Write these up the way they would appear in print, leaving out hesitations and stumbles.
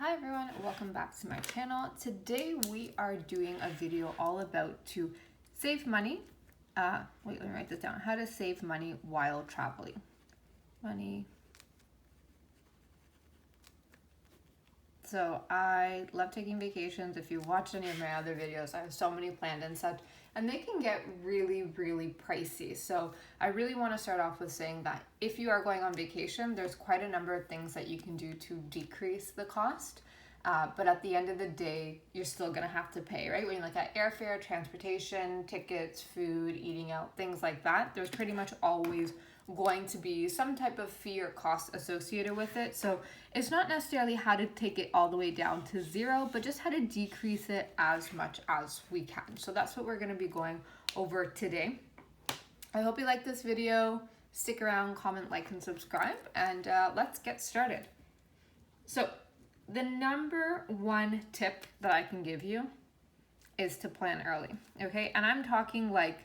Hi everyone, welcome back to my channel. Today we are doing a video all about to save money. Wait, let me write this down. How to save money while traveling. So I love taking vacations. If you've watched any of my other videos, I have so many planned and such, and they can get really, really pricey. So I really want to start off with saying that if you are going on vacation, there's quite a number of things that you can do to decrease the cost. But at the end of the day, you're still gonna have to pay, right? When you look at airfare, transportation, tickets, food, eating out, things like that, there's pretty much always going to be some type of fee or cost associated with it. So it's not necessarily how to take it all the way down to zero, but just how to decrease it as much as we can. So that's what we're gonna be going over today. I hope you like this video. Stick around, comment, like, and subscribe, and let's get started. So the number one tip that I can give you is to plan early, okay? And I'm talking like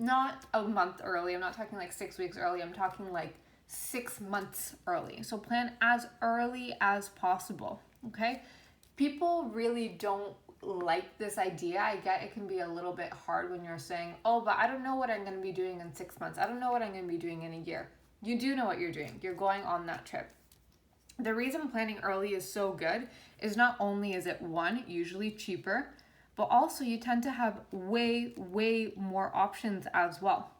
not a month early. I'm not talking like 6 weeks early. I'm talking like 6 months early. So plan as early as possible, okay? People really don't like this idea. I get it can be a little bit hard when you're saying, oh, but I don't know what I'm going to be doing in 6 months. I don't know what I'm going to be doing in a year. You do know what you're doing. You're going on that trip. The reason planning early is so good is not only is it one, usually cheaper, but also you tend to have way more options as well.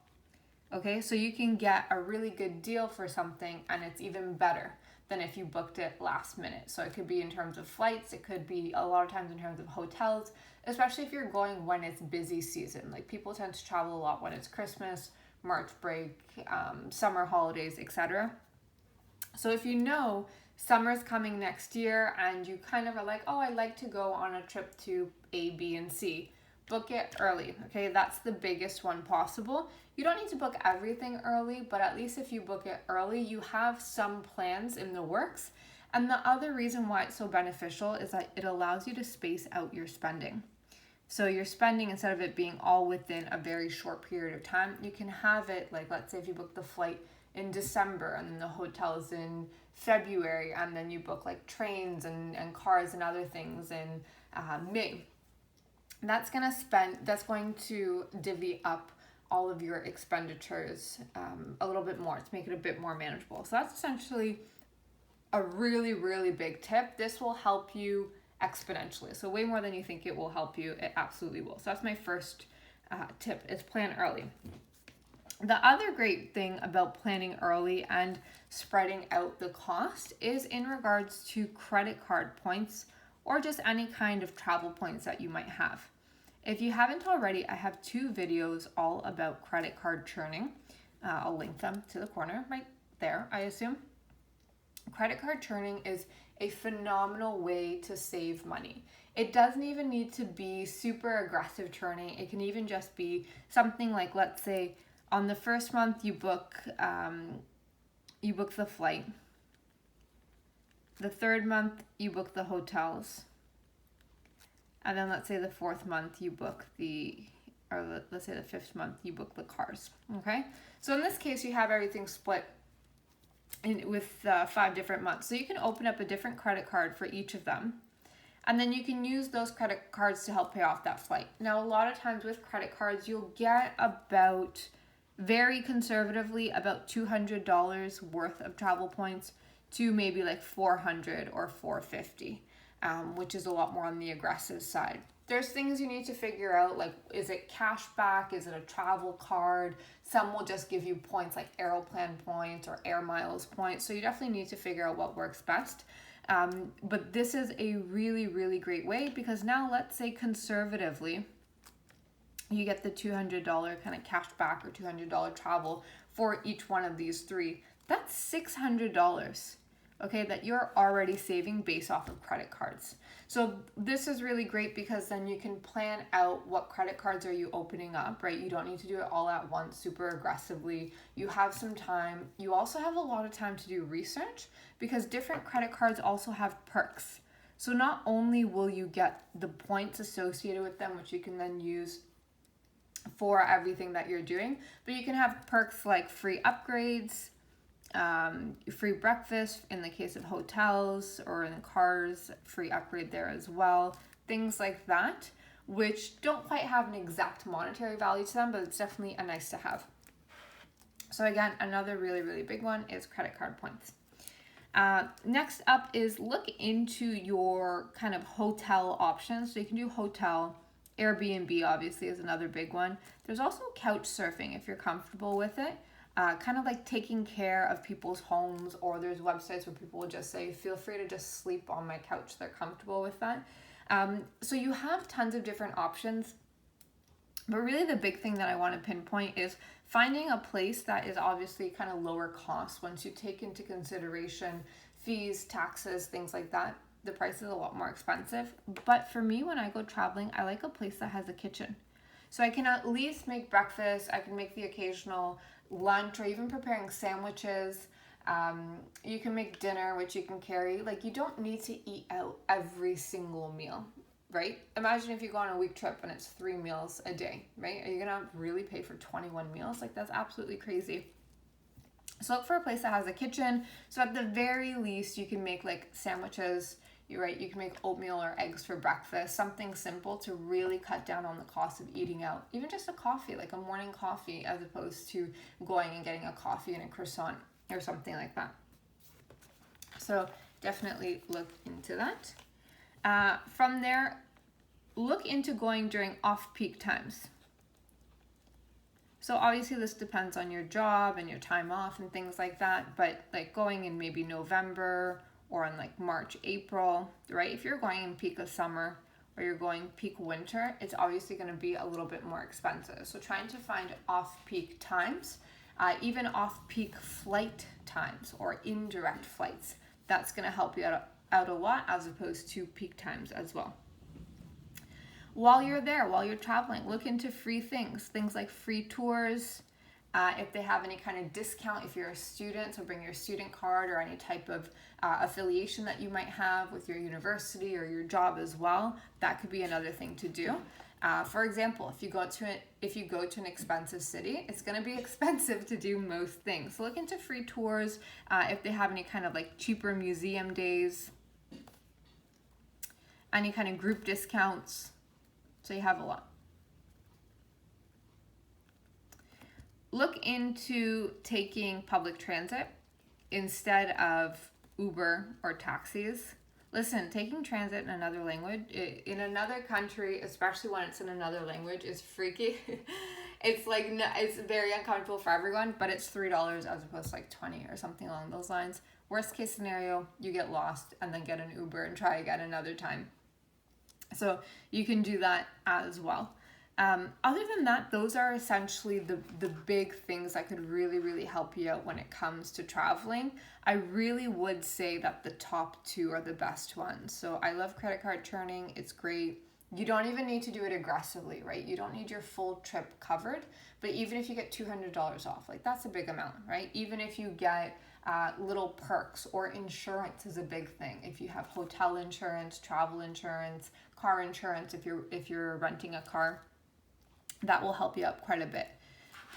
Okay, so you can get a really good deal for something and it's even better than if you booked it last minute. So it could be in terms of flights, it could be a lot of times in terms of hotels, especially if you're going when it's busy season. Like people tend to travel a lot when it's Christmas, March break, summer holidays, etc. So if you know summer's coming next year and you kind of are like, oh, I'd like to go on a trip to A, B, and C, book it early, okay? That's the biggest one possible. You don't need to book everything early, but at least if you book it early, you have some plans in the works. And the other reason why it's so beneficial is that it allows you to space out your spending. So your spending, instead of it being all within a very short period of time, you can have it like, let's say if you book the flight in December and then the hotel's in February, and then you book like trains and cars and other things in May. That's going to divvy up all of your expenditures a little bit more to make it a bit more manageable. So that's essentially a really big tip. This will help you exponentially. So way more than you think it will help you. It absolutely will. So that's my first tip, is plan early. The other great thing about planning early and spreading out the cost is in regards to credit card points or just any kind of travel points that you might have. If you haven't already, I have 2 videos all about credit card churning. I'll link them to the corner right there, I assume. Credit card churning is a phenomenal way to save money. It doesn't even need to be super aggressive churning. It can even just be something like, let's say, on the first month you book the flight. The third month you book the hotels. And then let's say the 4th month you book let's say the 5th month you book the cars. Okay? So in this case you have everything split with 5 different months. So you can open up a different credit card for each of them. And then you can use those credit cards to help pay off that flight. Now, a lot of times with credit cards, you'll get about, very conservatively, about $200 worth of travel points to maybe like $400 or $450, which is a lot more on the aggressive side. There's things you need to figure out, like, is it cash back? Is it a travel card? Some will just give you points like Aeroplan points or Air Miles points. So you definitely need to figure out what works best. But this is a really great way, because now let's say conservatively, you get the $200 kind of cash back or $200 travel for each one of these 3. That's $600, okay, that you're already saving based off of credit cards. So this is really great because then you can plan out what credit cards are you opening up, right? You don't need to do it all at once super aggressively. You have some time. You also have a lot of time to do research, because different credit cards also have perks. So not only will you get the points associated with them, which you can then use for everything that you're doing, but you can have perks like free upgrades, free breakfast in the case of hotels or in cars, free upgrade there as well. Things like that, which don't quite have an exact monetary value to them, but it's definitely a nice to have. So again, another really, really big one is credit card points. Next up is look into your kind of hotel options. So you can do hotel, Airbnb obviously is another big one. There's also couch surfing if you're comfortable with it. Kind of like taking care of people's homes, or there's websites where people will just say, feel free to just sleep on my couch. They're comfortable with that. So you have tons of different options. But really the big thing that I want to pinpoint is finding a place that is obviously kind of lower cost once you take into consideration fees, taxes, things like that. The price is a lot more expensive. But for me, when I go traveling, I like a place that has a kitchen. So I can at least make breakfast, I can make the occasional lunch, or even preparing sandwiches. You can make dinner, which you can carry. Like, you don't need to eat out every single meal, right? Imagine if you go on a week trip and it's 3 meals a day, right? Are you gonna really pay for 21 meals? Like, that's absolutely crazy. So look for a place that has a kitchen. So at the very least, you can make like sandwiches. You're right, you can make oatmeal or eggs for breakfast, something simple to really cut down on the cost of eating out. Even just a coffee, like a morning coffee, as opposed to going and getting a coffee and a croissant or something like that. So definitely look into that. From there, look into going during off-peak times. So obviously this depends on your job and your time off and things like that, but like going in maybe November or in like March, April, right? If you're going in peak of summer or you're going peak winter, it's obviously going to be a little bit more expensive. So trying to find off-peak times, even off-peak flight times or indirect flights, that's going to help you out a lot as opposed to peak times as well. While you're there, while you're traveling, look into free things like free tours. If they have any kind of discount, if you're a student, so bring your student card or any type of affiliation that you might have with your university or your job as well. That could be another thing to do. For example, if you go to an expensive city, it's going to be expensive to do most things. So look into free tours. If they have any kind of like cheaper museum days, any kind of group discounts. So you have a lot. Look into taking public transit instead of Uber or taxis. Listen, taking transit in another language, in another country, especially when it's in another language, is freaky. It's like, it's very uncomfortable for everyone, but it's $3 as opposed to like 20 or something along those lines. Worst case scenario, you get lost and then get an Uber and try again another time. So you can do that as well. Other than that, those are essentially the big things that could really, really help you out when it comes to traveling. I really would say that the top 2 are the best ones. So I love credit card churning. It's great. You don't even need to do it aggressively, right? You don't need your full trip covered. But even if you get $200 off, like that's a big amount, right? Even if you get little perks, or insurance is a big thing. If you have hotel insurance, travel insurance, car insurance, if you're renting a car, that will help you out quite a bit.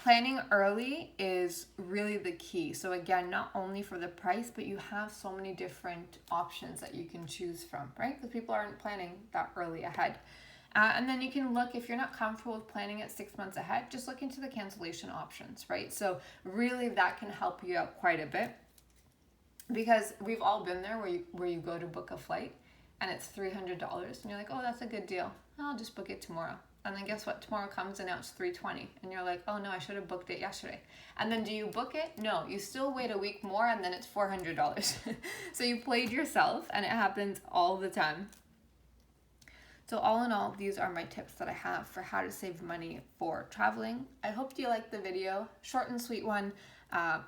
Planning early is really the key. So again, not only for the price, but you have so many different options that you can choose from, right? Because people aren't planning that early ahead. And then you can look, if you're not comfortable with planning it 6 months ahead, just look into the cancellation options, right? So really that can help you out quite a bit, because we've all been there where you go to book a flight and it's $300 and you're like, oh, that's a good deal. I'll just book it tomorrow. And then guess what? Tomorrow comes and now it's $320. And you're like, oh no, I should have booked it yesterday. And then do you book it? No, you still wait a week more and then it's $400. So you played yourself, and it happens all the time. So all in all, these are my tips that I have for how to save money for traveling. I hope you liked the video. Short and sweet one.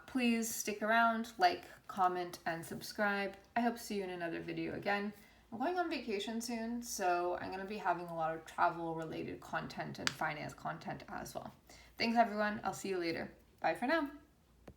Please stick around, like, comment, and subscribe. I hope to see you in another video again. I'm going on vacation soon, so I'm going to be having a lot of travel-related content and finance content as well. Thanks, everyone. I'll see you later. Bye for now.